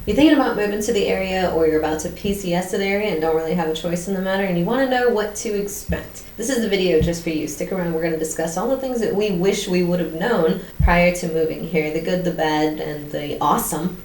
you're thinking about moving to the area, or you're about to PCS to the area and don't really have a choice in the matter, and you want to know what to expect, this is the video just for you. Stick around. We're going to discuss all the things that we wish we would have known prior to moving here, the good, the bad, and the awesome.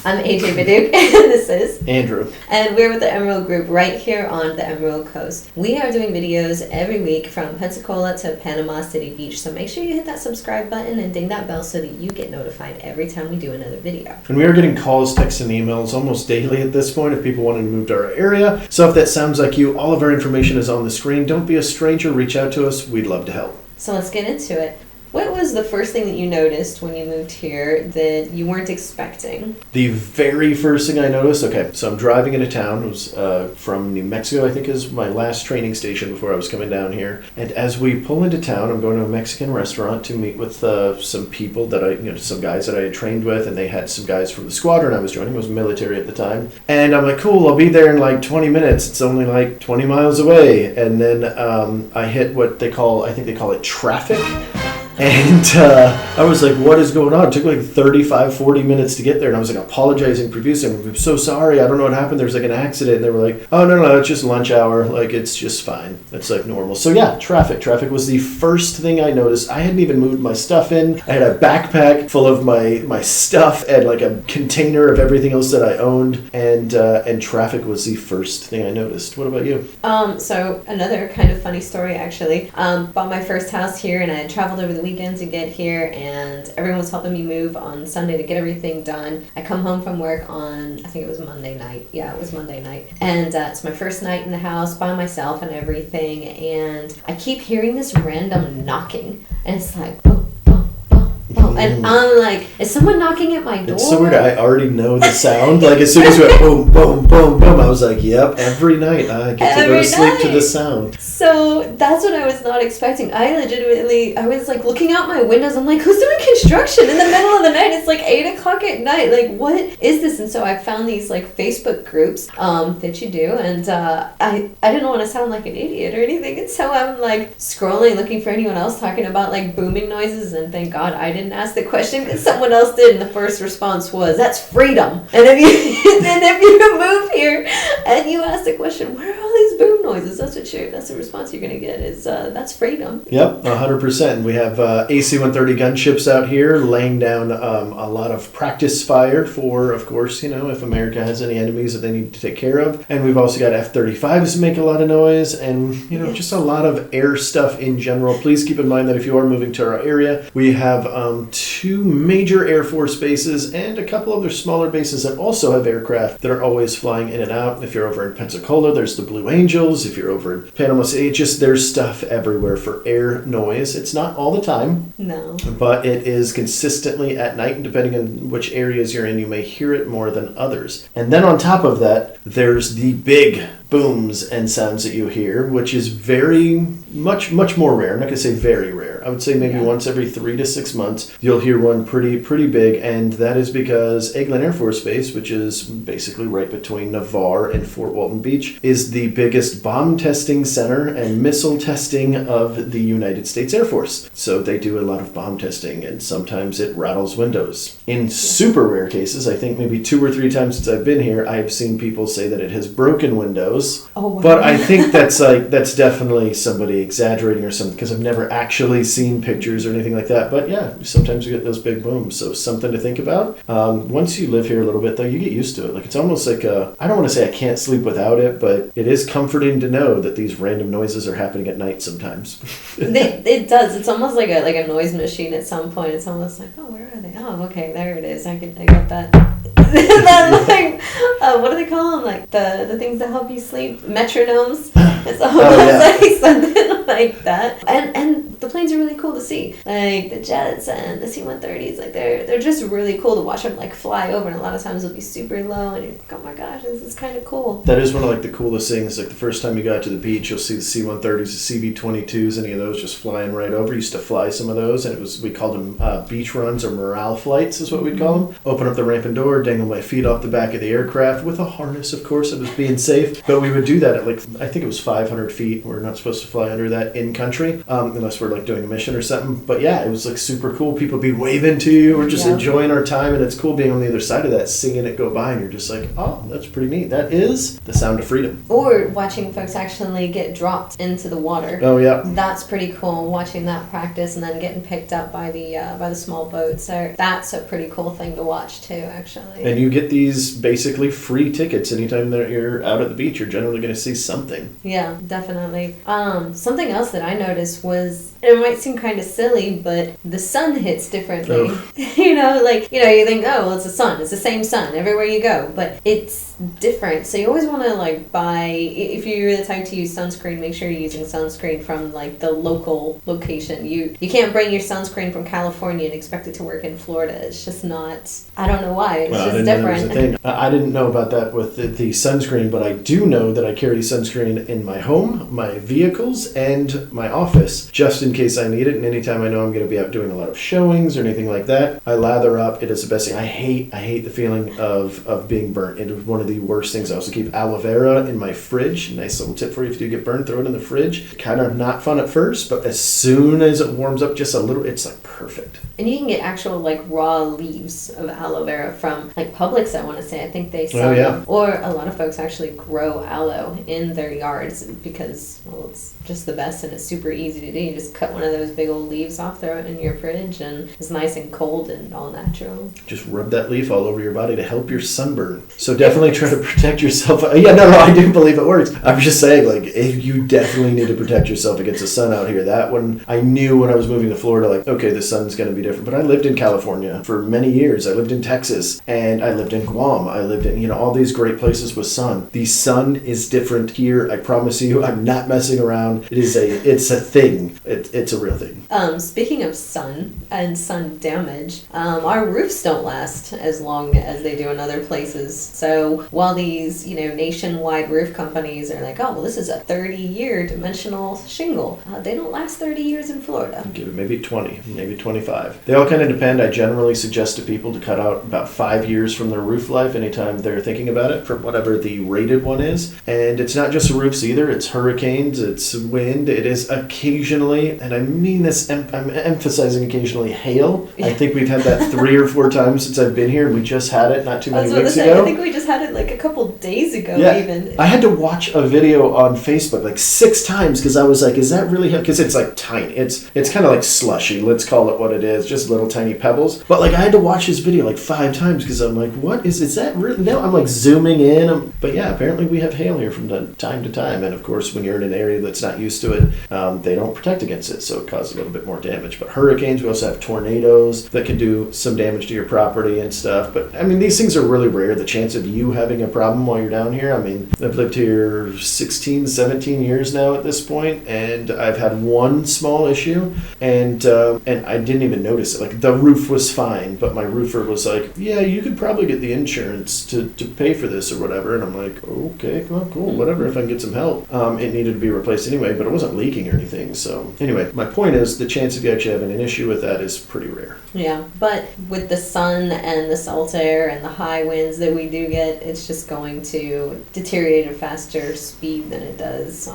I'm AJ Baduke, and this is Andrew. And we're with the Emerald Group right here on the Emerald Coast. We are doing videos every week from Pensacola to Panama City Beach, so make sure you hit that subscribe button and ding that bell so that you get notified every time we do another video. And we are getting calls, texts, and emails almost daily at this point if people want to move to our area. So if that sounds like you, all of our information is on the screen. Don't be a stranger. Reach out to us. We'd love to help. So let's get into it. What was the first thing that you noticed when you moved here that you weren't expecting? The very first thing I noticed, okay, so I'm driving into town. It was from New Mexico, I think is my last training station before I was coming down here. And as we pull into town, I'm going to a Mexican restaurant to meet with some people that some guys that I had trained with, and they had some guys from the squadron I was joining. I was military at the time. And I'm like, cool, I'll be there in like 20 minutes. It's only like 20 miles away. And then I hit what they call it traffic. And I was like, what is going on? It took like 40 minutes to get there. And I was like apologizing profusely. I'm so sorry. I don't know what happened. There's like an accident. And they were like, oh, no, it's just lunch hour. Like, it's just fine. It's like normal. So yeah, traffic. Traffic was the first thing I noticed. I hadn't even moved my stuff in. I had a backpack full of my stuff and like a container of everything else that I owned. And traffic was the first thing I noticed. What about you? So another kind of funny story, actually. Bought my first house here, and I had traveled over the weekend to get here, and everyone was helping me move on Sunday to get everything done. I come home from work on, I think it was Monday night. Yeah, it was Monday night. And it's my first night in the house by myself and everything, and I keep hearing this random knocking, and it's like, boom, boom, boom, boom. And I'm like, is someone knocking at my door? It's so weird. I already know the sound. Like, as soon as you went boom, boom, boom, boom, I was like, yep, every night I get to go to sleep to the sound. So that's what I was not expecting. I was like looking out my windows. I'm like, who's doing construction in the middle of the night? It's like 8 o'clock at night. Like, what is this? And so I found these like Facebook groups that you do. And I didn't want to sound like an idiot or anything. And so I'm like scrolling, looking for anyone else talking about like booming noises. And thank God I didn't ask the question because someone else did. And the first response was, that's freedom. And if you move here and you ask the question, where are all these boom noises? That's the response you're going to get is that's freedom. Yep, 100%. We have AC-130 gunships out here laying down a lot of practice fire for, of course, if America has any enemies that they need to take care of. And we've also got F-35s make a lot of noise and, just a lot of air stuff in general. Please keep in mind that if you are moving to our area, we have 2 major Air Force bases and a couple other smaller bases that also have aircraft that are always flying in and out. If you're over in Pensacola, there's the Blue Angels. If you're over in Panama City, there's stuff everywhere for air noise. It's not all the time. No. But it is consistently at night, and depending on which areas you're in, you may hear it more than others. And then on top of that, there's the big booms and sounds that you hear, which is very much more rare. I'm not going to say very rare. I would say maybe once every 3 to 6 months, you'll hear one pretty big, and that is because Eglin Air Force Base, which is basically right between Navarre and Fort Walton Beach, is the biggest bomb testing center and missile testing of the United States Air Force. So they do a lot of bomb testing, and sometimes it rattles windows. In super rare cases, I think maybe 2 or 3 times since I've been here, I have seen people say that it has broken windows. Oh, wow. But I think that's definitely somebody exaggerating or something, because I've never actually seen pictures or anything like that. But yeah, sometimes you get those big booms. So something to think about. Once you live here a little bit, though, you get used to it. Like, it's almost like I don't want to say I can't sleep without it, but it is comforting to know that these random noises are happening at night sometimes. It does. It's almost like a noise machine at some point. It's almost like, oh, where are they? Oh, okay, there it is. I got that. That like, what do they call them? Like the things that help you sleep, metronomes. It's almost like something like that. And the planes are really cool to see. Like the jets and the C-130s, like they're just really cool to watch them like fly over. And a lot of times they'll be super low, and you're like, oh my gosh, this is kind of cool. That is one of like the coolest things. Like the first time you go out to the beach, you'll see the C-130s, the CV-22s, any of those just flying right over. Used to fly some of those, and we called them beach runs or morale flights is what we'd call them. Open up the ramp and door, dangle my feet off the back of the aircraft with a harness, of course. I was being safe. But we would do that at like, I think it was 500 feet. We're not supposed to fly under that in country, unless we're like doing a mission or something. But yeah, it was like super cool. People would be waving to you. We're just enjoying our time. And it's cool being on the other side of that, seeing it go by. And you're just like, oh, that's pretty neat. That is the sound of freedom. Or watching folks actually get dropped into the water. Oh, yeah. That's pretty cool, watching that practice and then getting picked up by the small boat. So that's a pretty cool thing to watch too, actually. And you get these basically free tickets anytime that you're out at the beach. You're generally going to see something. Yeah, definitely. Something else that I noticed was, and it might seem kind of silly, but the sun hits differently. Oh. You think, oh, well, it's the sun. It's the same sun everywhere you go, but it's different. So you always want to like buy, if you're the type to use sunscreen, make sure you're using sunscreen from like the local location. You can't bring your sunscreen from California and expect it to work in Florida. It's just not, I don't know why. It's just different. I didn't know about that with the sunscreen, but I do know that I carry sunscreen in my home, my vehicles, and my office, just in case I need it. And anytime I know I'm going to be out doing a lot of showings or anything like that, I lather up. It is the best thing. I hate the feeling of being burnt. It is one of the worst things. I also keep aloe vera in my fridge. Nice little tip for you: if you do get burned, throw it in the fridge. Kind of not fun at first, but as soon as it warms up just a little, it's like perfect. And you can get actual like raw leaves of aloe vera from like Publix, I want to say. I think they sell them. Or a lot of folks actually grow aloe in their yards because, well, it's just the best and it's super easy to do. You just cut one of those big old leaves off, throw it in your fridge, and it's nice and cold and all natural. Just rub that leaf all over your body to help your sunburn. So definitely try to protect yourself. Yeah, no, I do believe it works. I'm just saying, like, if you definitely need to protect yourself against the sun out here. That one, I knew when I was moving to Florida, like, okay, the sun's going to be different. But I lived in California for many years. I lived in Texas, and I lived in Guam. I lived in, all these great places with sun. The sun is different here. I promise you, I'm not messing around. It's a thing. It's a real thing. Speaking of sun and sun damage, our roofs don't last as long as they do in other places. So while these, nationwide roof companies are like, oh, well, this is a 30-year dimensional shingle, they don't last 30 years in Florida. Give it maybe 20, maybe 25. They all kind of depend. I generally suggest to people to cut out about 5 years from their roof life anytime they're thinking about it, from whatever the rated one is. And it's not just roofs either. It's hurricanes, it's wind, it is occasionally, and I mean this, I'm emphasizing occasionally, hail. I think we've had that 3 or 4 times since I've been here. We just had it not too many weeks ago. I think we just had it like a couple days ago even. I had to watch a video on Facebook like 6 times because I was like, is that really, because it's like tiny. It's kind of like slushy. Let's call it what it is. Just little tiny pebbles. But like I had to watch this video like 5 times because I'm like, what is that really? No, I'm like zooming in. But yeah, apparently we have hail here from time to time. And of course, when you're in an area that's not used to it, they don't protect against it. So it causes a little bit more damage. But hurricanes, we also have tornadoes that can do some damage to your property and stuff. But I mean, these things are really rare. The chance of you having a problem while you're down here, I mean, I've lived here 16, 17 years now at this point, and I've had one small issue, and I didn't even notice it. Like, the roof was fine, but my roofer was like, yeah, you could probably get the insurance to pay for this or whatever. And I'm like, okay, well, cool, whatever, if I can get some help. It needed to be replaced anyway, but it wasn't leaking or anything. So anyway, my point is the chance of you actually having an issue with that is pretty rare. Yeah, but with the sun and the salt air and the high winds that we do get, it's just going to deteriorate at a faster speed than it does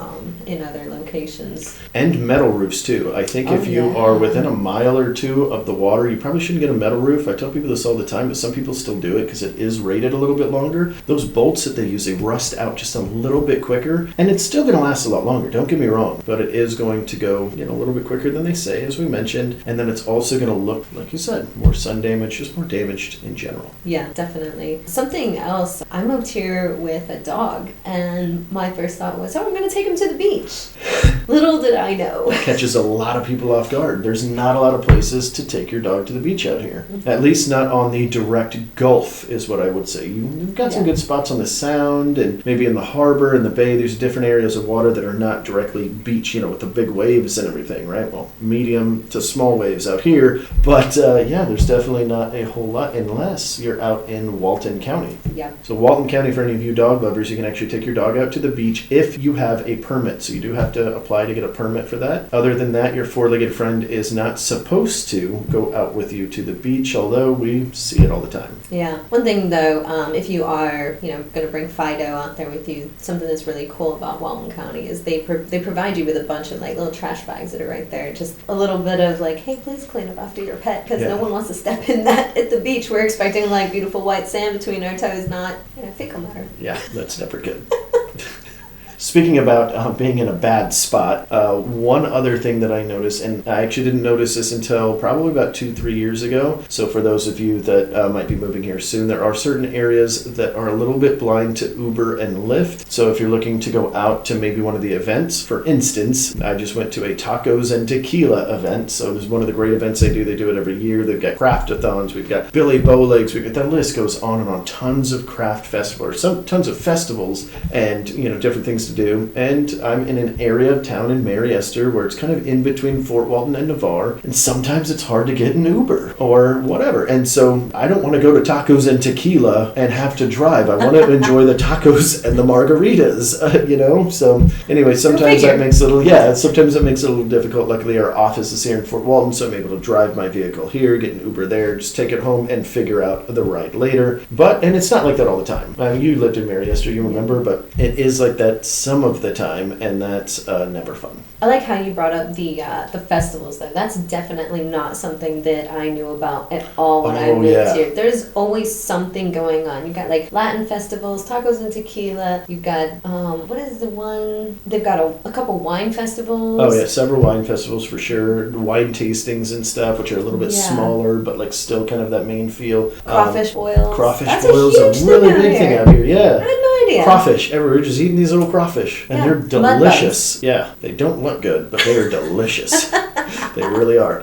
in other locations. And metal roofs too. I think if you are within a mile or 2 of the water, you probably shouldn't get a metal roof. I tell people this all the time, but some people still do it because it is rated a little bit longer. Those bolts that they use, they rust out just a little bit quicker, and it's still going to last a lot longer. Don't get me wrong, but it is going to go a little bit quicker than they say, as we mentioned, and then it's also going to look, like you said, more sun damage, just more damaged in general. Yeah, definitely. Something else, I moved here with a dog, and my first thought was, I'm going to take him to the beach. Little did I know. It catches a lot of people off guard. There's not a lot of places to take your dog to the beach out here. At least not on the direct Gulf, is what I would say. You've got some good spots on the Sound, and maybe in the harbor and the bay. There's different areas of water that are not directly beach, with the big waves and everything, right? Well, medium to small waves out here. But there's definitely not a whole lot unless you're out in Walton County. Yeah. So Walton County, for any of you dog lovers, you can actually take your dog out to the beach if you have a permit. So you do have to apply to get a permit for that. Other than that, your 4-legged friend is not supposed to go out with you to the beach, although we see it all the time. Yeah. One thing though, if you are, going to bring Fido out there with you, something that's really cool about Walton County is they provide you with a bunch of like little trash bags that are right there. Just a little bit of like, hey, please clean up after your pet, because no one wants to step in that at the beach. We're expecting like beautiful white sand between our toes, not fecal matter. Yeah, that's never good. Speaking about being in a bad spot, one other thing that I noticed, and I actually didn't notice this until probably about 2-3 years ago. So for those of you that might be moving here soon, there are certain areas that are a little bit blind to Uber and Lyft. So if you're looking to go out to maybe one of the events, for instance, I just went to a tacos and tequila event. So it was one of the great events they do. They do it every year. They've got craft-a-thons. We've got Billy Bowlegs. We've got, the list goes on and on. Tons of craft festivals, tons of festivals, and different things to do. And I'm in an area of town in Mary Esther where it's kind of in between Fort Walton and Navarre, and sometimes it's hard to get an Uber or whatever. And so I don't want to go to tacos and tequila and have to drive. I want to enjoy the tacos and the margaritas, So anyway, sometimes that makes it a little difficult. Luckily, our office is here in Fort Walton, so I'm able to drive my vehicle here, get an Uber there, just take it home and figure out the ride later. And it's not like that all the time. You lived in Mary Esther, you remember, but it is like that some of the time, and that's never fun. I like how you brought up the festivals though. That's definitely not something that I knew about at all when I moved here. There's always something going on. You've got like Latin festivals, tacos and tequila. You've got what is the one? They've got a couple wine festivals. Oh yeah, several wine festivals for sure. Wine tastings and stuff, which are a little bit smaller, but like still kind of that main feel. Crawfish boils. Crawfish boils are a really big thing out here. Yeah. I had no idea. Crawfish. We're just eating these little crawfish, and they're delicious. Yeah, they don't look good, but they are delicious. They really are.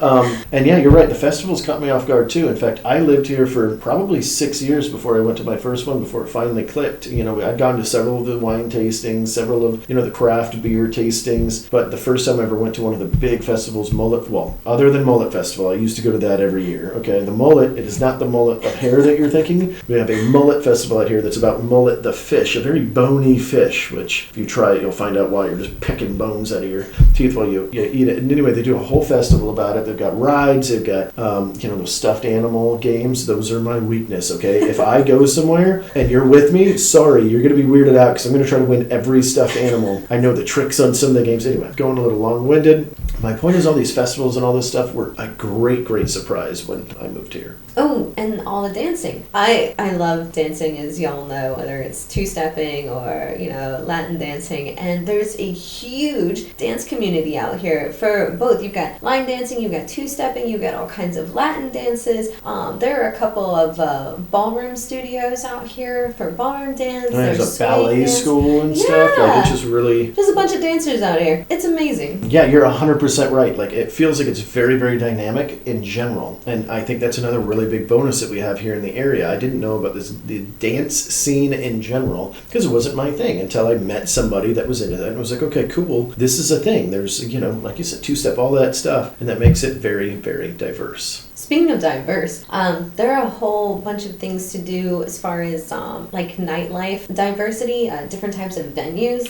And yeah, you're right. The festivals caught me off guard too. In fact, I lived here for probably 6 years before I went to my first one, before it finally clicked. I'd gone to several of the wine tastings, several of, the craft beer tastings. But the first time I ever went to one of the big festivals, other than Mullet Festival, I used to go to that every year. Okay, the mullet, it is not the mullet of hair that you're thinking. We have a mullet festival out here that's about mullet the fish, a very bony fish, which if you try it, you'll find out why. You're just picking bones out of your teeth while you eat it. And anyway, they do a whole festival about it. They've got rides, they've got those stuffed animal games. Those are my weakness, okay? If I go somewhere and you're with me, sorry, you're going to be weirded out because I'm going to try to win every stuffed animal. I know the tricks on some of the games. Anyway, going a little long-winded. My point is all these festivals and all this stuff were a great, great surprise when I moved here. Oh, and all the dancing. I love dancing, as y'all know, whether it's two-stepping or, Latin dancing. And there's a huge dance community out here for both. You've got line dancing, you've got two-stepping, you've got all kinds of Latin dances. There are a couple of ballroom studios out here for ballroom dance. And there's a ballet school and stuff. It's just really... There's a bunch of dancers out here. It's amazing. Yeah, you're 100% right. Like, it feels like it's very, very dynamic in general. And I think that's another really big bonus that we have here in the area. I didn't know about the dance scene in general because it wasn't my thing until I met somebody that was into that and was like, okay, cool, this is a thing. There's, like you said, two-step, all that stuff, and that makes it very, very diverse. Speaking of diverse, there are a whole bunch of things to do as far as like nightlife diversity, different types of venues.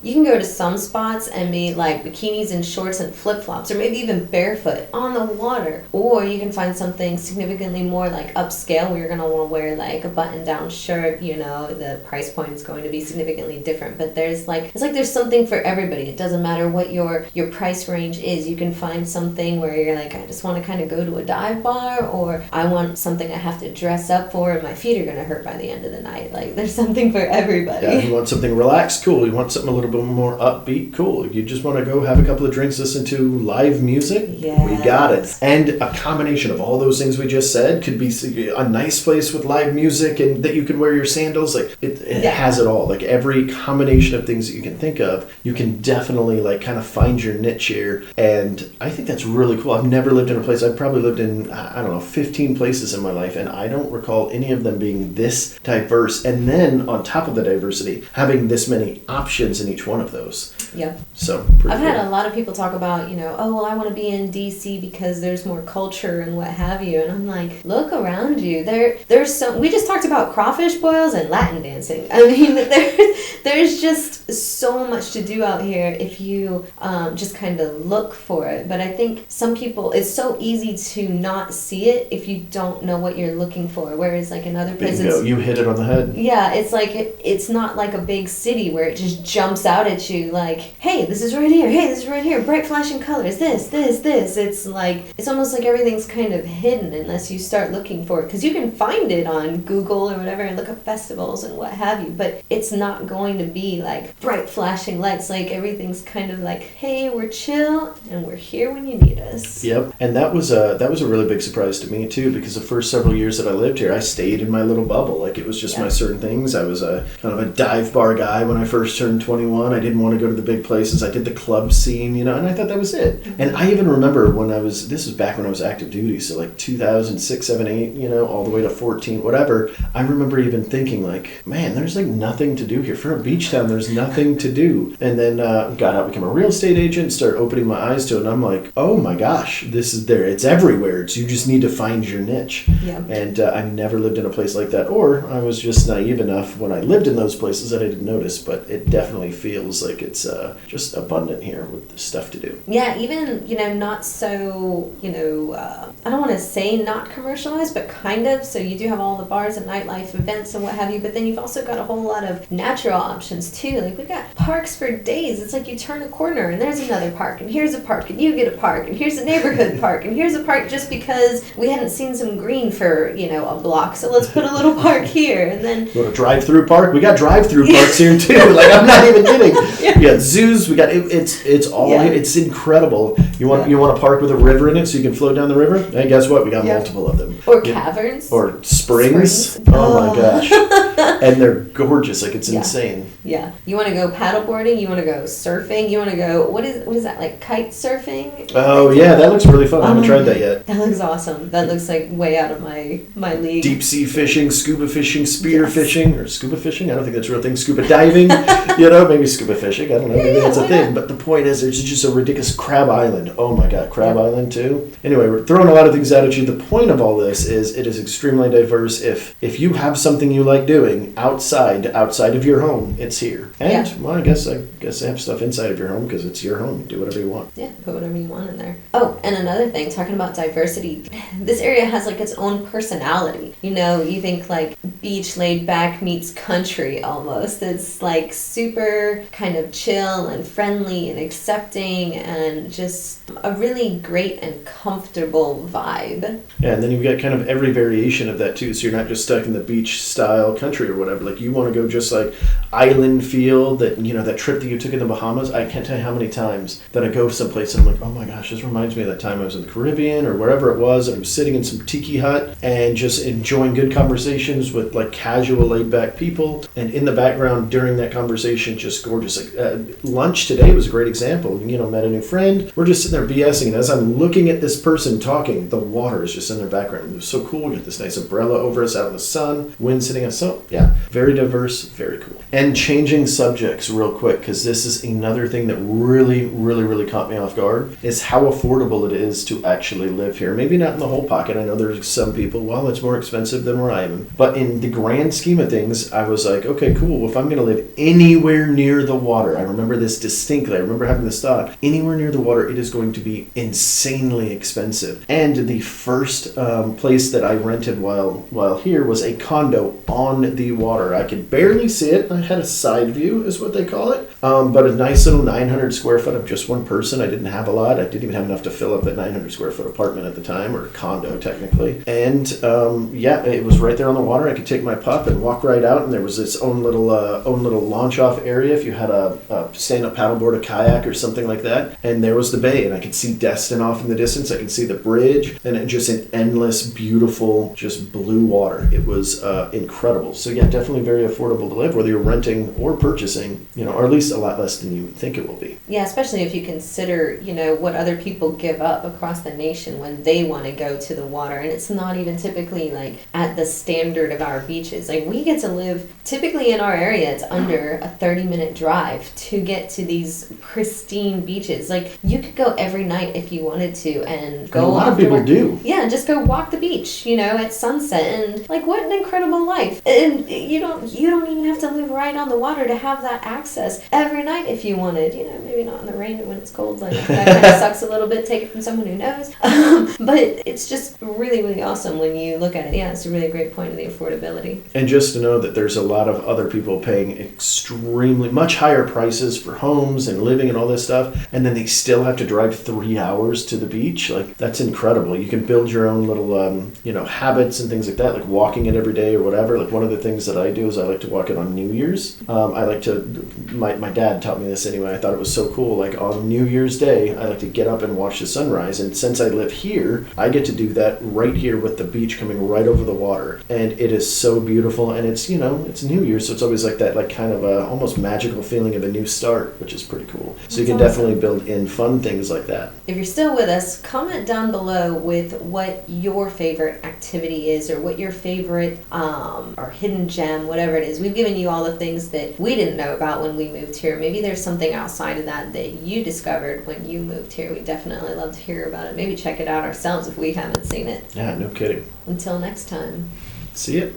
You can go to some spots and be like bikinis and shorts and flip-flops, or maybe even barefoot on the water. Or you can find something significantly more like upscale where you're going to want to wear like a button-down shirt. The price point is going to be significantly different. But there's there's something for everybody. It doesn't matter what your price range is. You can find something where you're like, I just want to kind of go to a dive bar, or I want something I have to dress up for and my feet are going to hurt by the end of the night. Like, there's something for everybody. Yeah, you want something relaxed, cool. You want something a little bit more upbeat, cool. You just want to go have a couple of drinks, listen to live music, we got it. And a combination of all those things we just said could be a nice place with live music and that you can wear your sandals. Like, it has it all. Like, every combination of things that you can think of, you can definitely like kind of find your niche here. And I think that's really cool. I've never lived in a place, I've probably lived in, 15 places in my life, and I don't recall any of them being this diverse. And then on top of the diversity, having this many options in each one of those. Yeah. So I've had a lot of people talk about, I want to be in DC because there's more culture and what have you. And I'm like, look around you. There's so, we just talked about crawfish boils and Latin dancing. I mean, there's just so much to do out here if you just kind of look for it. But I think some people, it's so easy to not see it if you don't know what you're looking for. Whereas like in other places, Bingo, you hit it on the head. yeah, it's like it's not like a big city where it just jumps out at you like, hey, this is right here, hey, this is right here, bright flashing colors, this. It's like, it's almost like everything's kind of hidden unless you start looking for it, because you can find it on Google or whatever and look up festivals and what have you, but it's not going to be like bright flashing lights. Like everything's kind of like, hey, we're chill and we're here when you need us. Yep, and that was a really big surprise to me too, because the first several years that I lived here, I stayed in my little bubble. Like it was just my certain things. I was a kind of a dive bar guy when I first turned 21. I didn't want to go to the big places. I did the club scene, and I thought that was it. And I even remember this was back when I was active duty, so like 2006, 7, 8, all the way to 14, whatever. I remember even thinking like, man, there's like nothing to do here. For a beach town, there's nothing to do. And then got out, became a real estate agent, started opening my eyes to it, and I'm like, oh my gosh, this is there. It's everywhere. You just need to find your niche. Yeah. And I never lived in a place like that, or I was just naive enough when I lived in those places that I didn't notice, but it definitely feels like it's just abundant here with stuff to do. Yeah, even, not so, I don't want to say not commercialized, but kind of. So you do have all the bars and nightlife events and what have you, but then you've also got a whole lot of natural options too. Like we got parks for days. It's like you turn a corner and there's another park, and here's a park, and you get a park, and here's a neighborhood park, and here's a park just because we hadn't seen some green for, a block. So let's put a little park here, and then... Go to drive-through park? We got drive-through parks here too. Like, I'm not even kidding. Yeah. We got zoos. We got, it's all, it's incredible. You want a park with a river in it so you can float down the river? Hey, guess what? We got multiple of them. Or caverns. Or springs. Oh my gosh. And they're gorgeous. Like, it's insane. Yeah. You want to go paddleboarding? You want to go surfing? You want to go, what is that, like kite surfing? Oh, yeah. That looks really fun. I haven't tried that yet. That looks awesome. That looks like way out of my league. Deep sea fishing, scuba fishing, spear fishing, or scuba fishing? I don't think that's a real thing. Scuba diving, maybe scuba fishing. I don't know. Maybe that's a thing. But the point is, there's just a ridiculous Crab Island. Oh my God, Crab Island too. Anyway, we're throwing a lot of things out at you. The point of all this is it is extremely diverse. If you have something you like doing outside of your home, it's here. And well, I guess they have stuff inside of your home because it's your home. You do whatever you want. Yeah, put whatever you want in there. Oh, and another thing, talking about diversity, this area has like its own personality. You think like beach laid back meets country almost. It's like super kind of chill and friendly and accepting and just a really great and comfortable vibe. Yeah, and then you've got kind of every variation of that too. So you're not just stuck in the beach style country or whatever. Like you want to go just like island feel, that that trip that you took in the Bahamas. I can't tell you how many times that I go someplace and I'm like, oh my gosh, this reminds me of that time I was in the Caribbean or wherever it was, and I was sitting in some tiki hut and just enjoying good conversations with like casual laid back people, and in the background during that conversation just gorgeous. Like lunch today was a great example. Met a new friend, we're just sitting there BSing, and as I'm looking at this person talking, the water is just in their background. It was so cool. We got this nice umbrella over us out in the sun, wind sitting us. So yeah, very diverse, very cool. And changing subjects real quick, because this is another thing that really, really, really caught me off guard, is how affordable it is to actually live here. Maybe not in the whole pocket. I know there's some people, well, it's more expensive than where I am. But in the grand scheme of things, I was like, okay, cool. Well, if I'm going to live anywhere near the water, I remember this distinctly. I remember having this thought, anywhere near the water, it is going to be insanely expensive. And the first place that I rented while here was a condo on the water. I could barely see it. I had a side view, is what they call it. But a nice little 900 square foot of just one person. I didn't have a lot. I didn't even have enough to fill up that 900 square foot apartment at the time, or condo technically. And it was right there on the water. I could take my pup and walk right out, and there was its own little launch off area if you had a stand-up paddleboard, a kayak, or something like that. And there was the bay, and I could see Destin off in the distance. I could see the bridge, and it just an endless, beautiful, just blue water. It was incredible. So yeah, definitely very affordable to live, whether you're renting or purchasing, or at least a lot less than you think it will be. Yeah, especially if you consider, what other people give up across the nation when they want to go to the water. And it's not even typically like at the standard of our beaches. Like we get to live, typically in our area, it's under a 30-minute drive to get to these pristine beaches. Like you could go every night if you wanted to and go. And a lot of people do. Yeah, just go walk the beach, at sunset, and like what an incredible life. And you don't even have to live right on the water to have that access every night if you wanted. You know, maybe not in the rain when it's cold. Like that kind of sucks a little bit. Take it from someone who knows. But it's just really, really awesome when you look at it. Yeah, it's a really great point of the affordability. And just to know that there's a lot of other people paying extremely much higher prices for homes and living and all this stuff, and then they still have to drive 3 hours to the beach. Like, that's incredible. You can build your own little, habits and things like that, like walking it every day or whatever. Like, one of the things that I do is I like to walk it on New Year's. I like to, my dad taught me this anyway. I thought it was so cool. Like, on New Year's Day, I like to get up and watch the sunrise. And since I live here, I get to do that right here with the beach coming right over the water. And it is so beautiful. And it's, it's New Year's, so it's always like that, like kind of a almost magical feeling of a new start, which is pretty cool. So you can definitely build in fun things like that. If you're still with us, comment down below with what your favorite activity is, or what your favorite or hidden gem, whatever it is. We've given you all the things that we didn't know about when we moved here. Maybe there's something outside of that you discovered when you moved here. We'd definitely love to hear about it. Maybe check it out ourselves if we haven't seen it. Yeah, no kidding. Until next time. See ya.